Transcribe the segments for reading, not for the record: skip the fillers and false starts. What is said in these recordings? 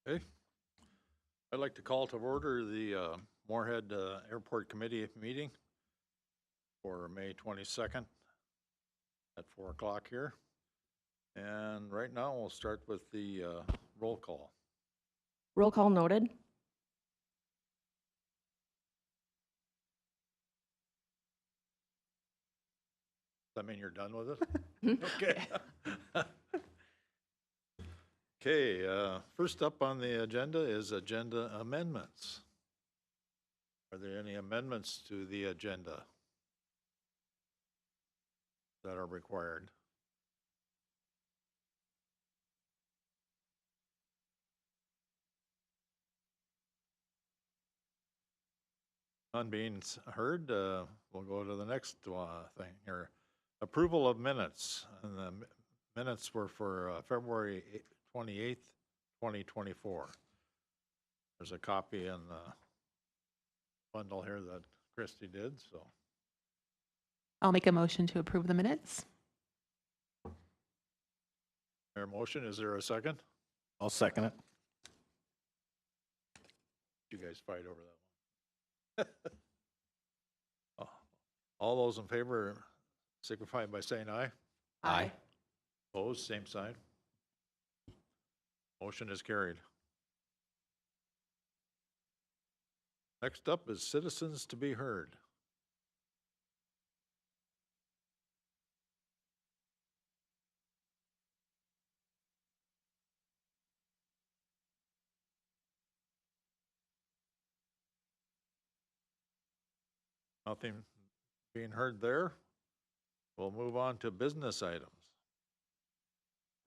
Okay. I'd like to call to order the Moorhead Airport Committee meeting for May 22nd at 4 o'clock here. And right now, we'll start with the roll call. Roll call noted. Does that mean you're done with it? Okay. Okay, first up on the agenda is agenda amendments. Are there any amendments to the agenda that are required? None being heard, we'll go to the next thing here. Approval of minutes. And the minutes were for February 28th, 2024. There's a copy in the bundle here that Christy did, so. I'll make a motion to approve the minutes. Their motion, is there a second? I'll second it. You guys fight over that one. All those in favor signify by saying aye. Aye. Opposed, same sign. Motion is carried. Next up is citizens to be heard. Nothing being heard there. We'll move on to business items.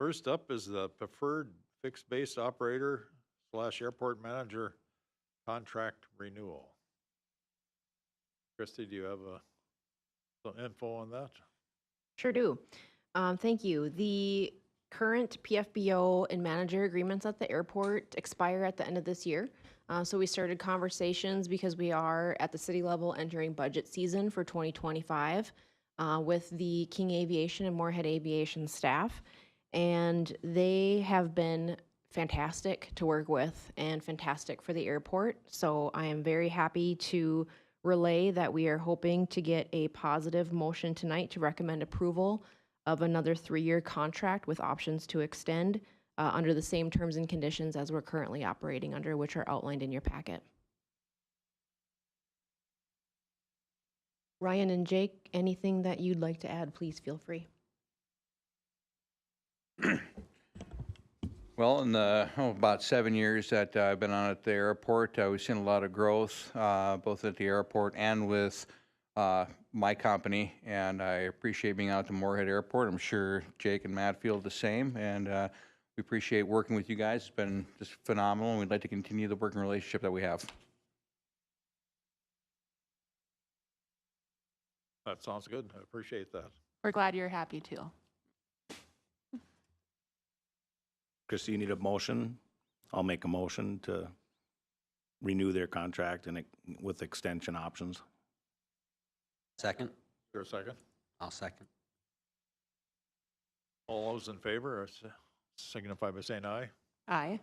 First up is the preferred fixed base operator / airport manager contract renewal. Christy, do you have some info on that? Sure do. Thank you. The current PFBO and manager agreements at the airport expire at the end of this year. So we started conversations because we are at the city level entering budget season for 2025 with the King Aviation and Moorhead Aviation staff. And they have been fantastic to work with and fantastic for the airport. So I am very happy to relay that we are hoping to get a positive motion tonight to recommend approval of another 3-year contract with options to extend under the same terms and conditions as we're currently operating under, which are outlined in your packet. Ryan and Jake, anything that you'd like to add, please feel free. Well, in the about 7 years that I've been on at the airport, we've seen a lot of growth, both at the airport and with my company, and I appreciate being out to Moorhead Airport. I'm sure Jake and Matt feel the same, and we appreciate working with you guys. It's been just phenomenal, and we'd like to continue the working relationship that we have. That sounds good. I appreciate that. We're glad you're happy too. Christie, you need a motion? I'll make a motion to renew their contract and with extension options. Second? Is there a second? I'll second. All those in favor signify by saying aye. Aye.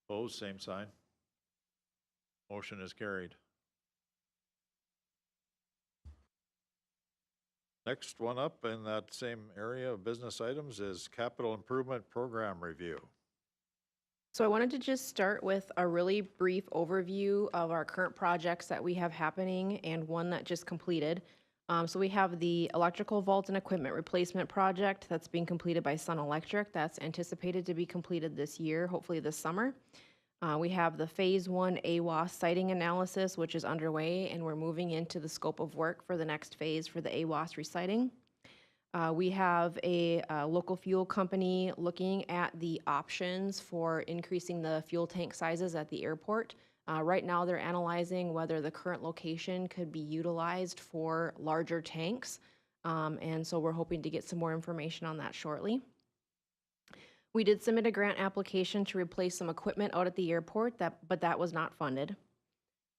Opposed, same sign. Motion is carried. Next one up in that same area of business items is capital improvement program review. So I wanted to just start with a really brief overview of our current projects that we have happening and one that just completed. So we have the electrical vault and equipment replacement project that's being completed by Sun Electric. That's anticipated to be completed this year, hopefully this summer. We have the Phase 1 AWAS siting analysis, which is underway, and we're moving into the scope of work for the next phase for the AWAS resiting. We have a local fuel company looking at the options for increasing the fuel tank sizes at the airport. Right now, they're analyzing whether the current location could be utilized for larger tanks. And so we're hoping to get some more information on that shortly. We did submit a grant application to replace some equipment out at the airport, but that was not funded.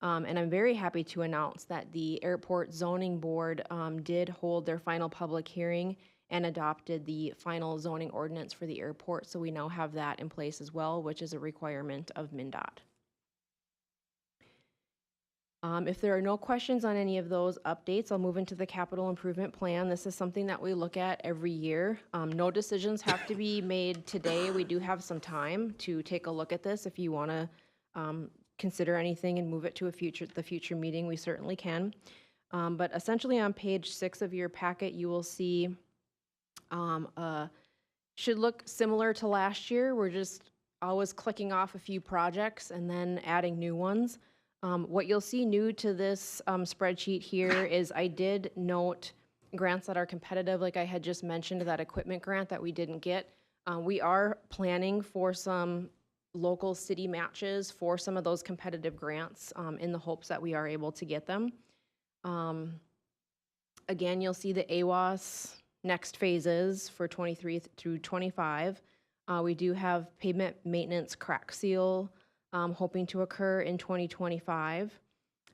And I'm very happy to announce that the Airport Zoning Board did hold their final public hearing and adopted the final zoning ordinance for the airport. So we now have that in place as well, which is a requirement of MnDOT. If there are no questions on any of those updates, I'll move into the capital improvement plan. This is something that we look at every year. No decisions have to be made today. We do have some time to take a look at this. If you want to consider anything and move it to the future meeting, we certainly can. But essentially on page 6 of your packet, you will see should look similar to last year. We're just always clicking off a few projects and then adding new ones. What you'll see new to this spreadsheet here is I did note grants that are competitive, like I had just mentioned, that equipment grant that we didn't get. We are planning for some local city matches for some of those competitive grants in the hopes that we are able to get them. Again, you'll see the AWAS next phases for 23 through 25. We do have pavement maintenance crack seal hoping to occur in 2025.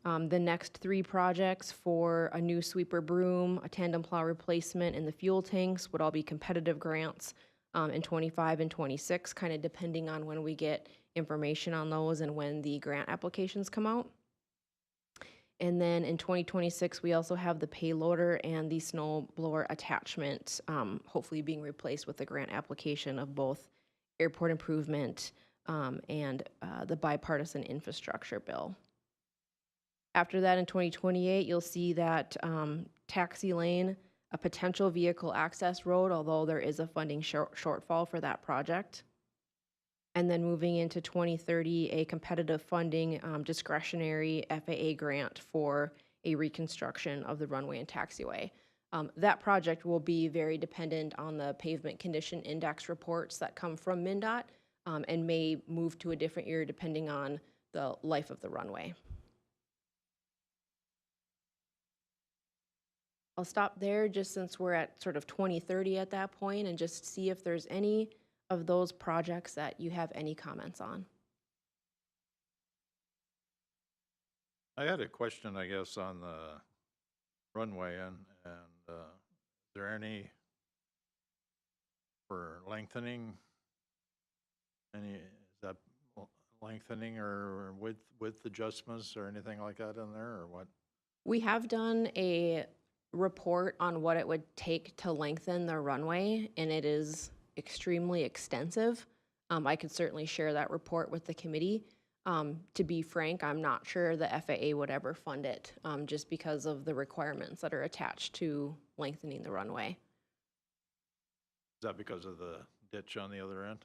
The next 3 projects for a new sweeper broom, a tandem plow replacement, and the fuel tanks would all be competitive grants in 25 and 26, kind of depending on when we get information on those and when the grant applications come out. And then in 2026, we also have the payloader and the snow blower attachment, hopefully being replaced with the grant application of both airport improvement and the bipartisan infrastructure bill. After that, in 2028, you'll see that taxi lane, a potential vehicle access road, although there is a funding shortfall for that project. And then moving into 2030, a competitive funding discretionary FAA grant for a reconstruction of the runway and taxiway. That project will be very dependent on the pavement condition index reports that come from MnDOT and may move to a different year depending on the life of the runway. I'll stop there just since we're at sort of 2030 at that point and just see if there's any of those projects that you have any comments on. I had a question, I guess, on the runway and is there any for lengthening? Is that lengthening or width adjustments or anything like that in there or what? We have done a report on what it would take to lengthen the runway, and it is extremely extensive. I could certainly share that report with the committee. To be frank, I'm not sure the FAA would ever fund it just because of the requirements that are attached to lengthening the runway. Is that because of the ditch on the other end?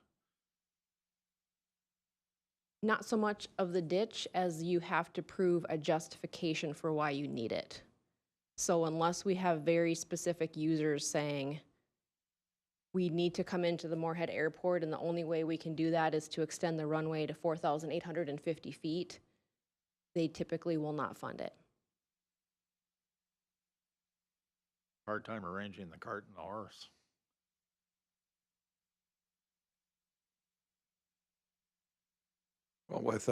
Not so much of the ditch as you have to prove a justification for why you need it. So unless we have very specific users saying, we need to come into the Moorhead Airport, and the only way we can do that is to extend the runway to 4,850 feet, they typically will not fund it. Hard time arranging the cart and the horse. Well, with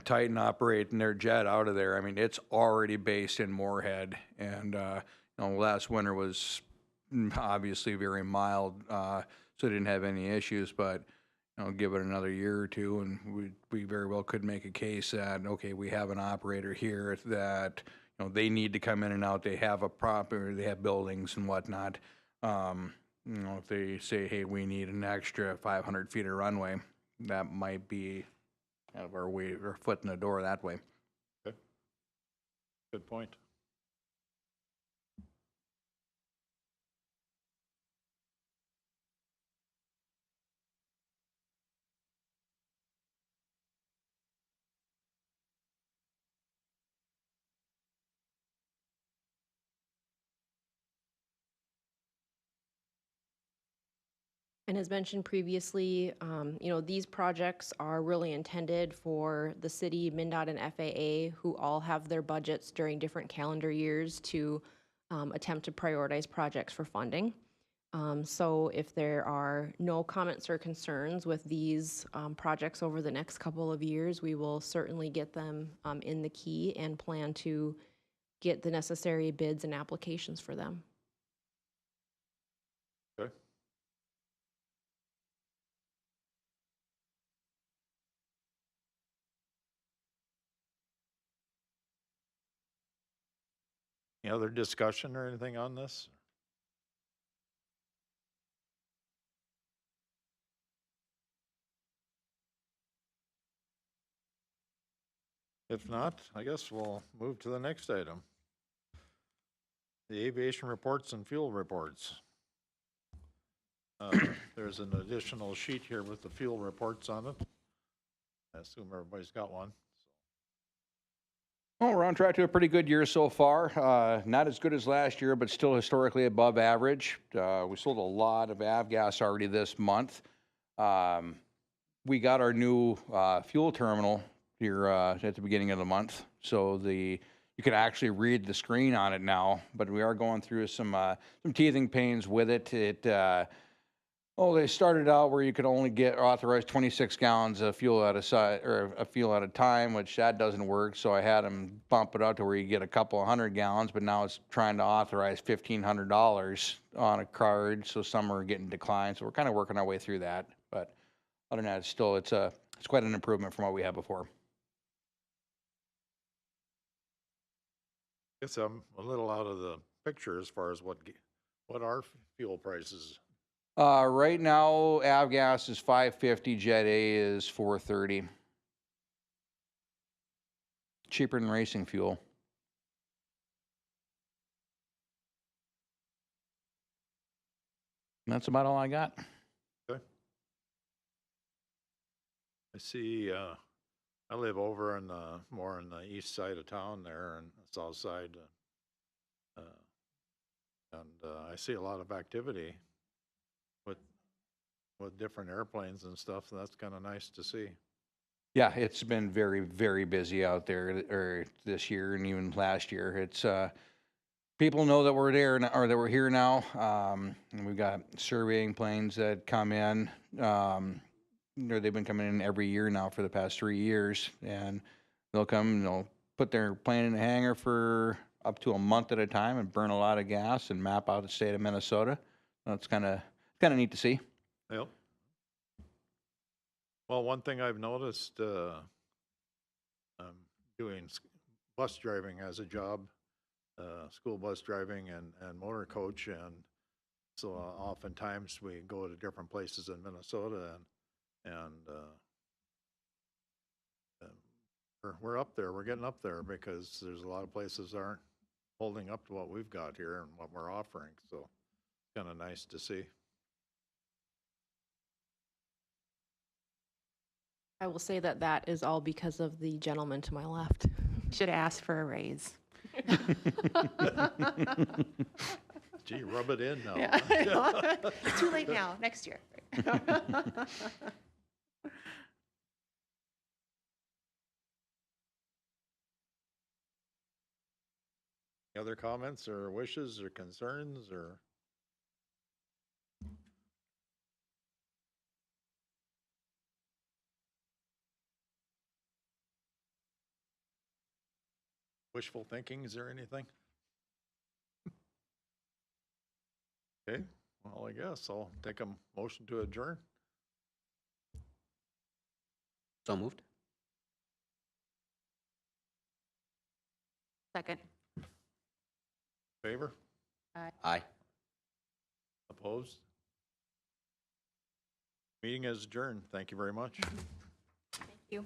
Titan operating their jet out of there, I mean, it's already based in Moorhead. And, last winter was obviously very mild, so didn't have any issues. But, give it another year or two, and we very well could make a case that, okay, we have an operator here that, they need to come in and out. They have a proper, they have buildings and whatnot. If they say, hey, we need an extra 500 feet of runway, that might be kind of our foot in the door that way. Okay. Good point. And as mentioned previously, these projects are really intended for the city, MnDOT, and FAA, who all have their budgets during different calendar years to attempt to prioritize projects for funding. So if there are no comments or concerns with these projects over the next couple of years, we will certainly get them in the key and plan to get the necessary bids and applications for them. Okay. Any other discussion or anything on this? If not, I guess we'll move to the next item. The aviation reports and fuel reports. There's an additional sheet here with the fuel reports on it. I assume everybody's got one. Well, we're on track to a pretty good year so far. Not as good as last year, but still historically above average. We sold a lot of avgas already this month. We got our new fuel terminal here at the beginning of the month, so you can actually read the screen on it now. But we are going through some teething pains with it. They started out where you could only get authorized 26 gallons of fuel at a fuel at a time, which that doesn't work. So I had them bump it up to where you get a couple of hundred gallons, but now it's trying to authorize $1,500 on a card. So some are getting declined. So we're kind of working our way through that. But other than that, it's quite an improvement from what we had before. Guess I'm a little out of the picture as far as what are fuel prices. Right now, avgas is $5.50, Jet A is $4.30. Cheaper than racing fuel. And that's about all I got. Okay. I see, I live over in more on the east side of town there and the south side. I see a lot of activity with different airplanes and stuff. And that's kind of nice to see. Yeah, it's been very, very busy out there this year and even last year. It's people know that we're there or that we're here now. And we've got surveying planes that come in. They've been coming in every year now for the past 3 years, and they'll come and they'll put their plane in the hangar for up to a month at a time and burn a lot of gas and map out the state of Minnesota. That's kind of neat to see. Yep. Well, one thing I've noticed, I'm doing bus driving as a job, school bus driving and motor coach, and so oftentimes we go to different places in Minnesota, and we're up there. We're getting up there because there's a lot of places aren't holding up to what we've got here and what we're offering. So it's kind of nice to see. I will say that that is all because of the gentleman to my left. Should ask for a raise. Gee, rub it in now. Yeah. Too late now, next year. Any other comments or wishes or concerns or? Wishful thinking, is there anything? Okay, well, I guess I'll take a motion to adjourn. So moved. Second. Favor? Aye. Opposed? Meeting is adjourned. Thank you very much. Thank you.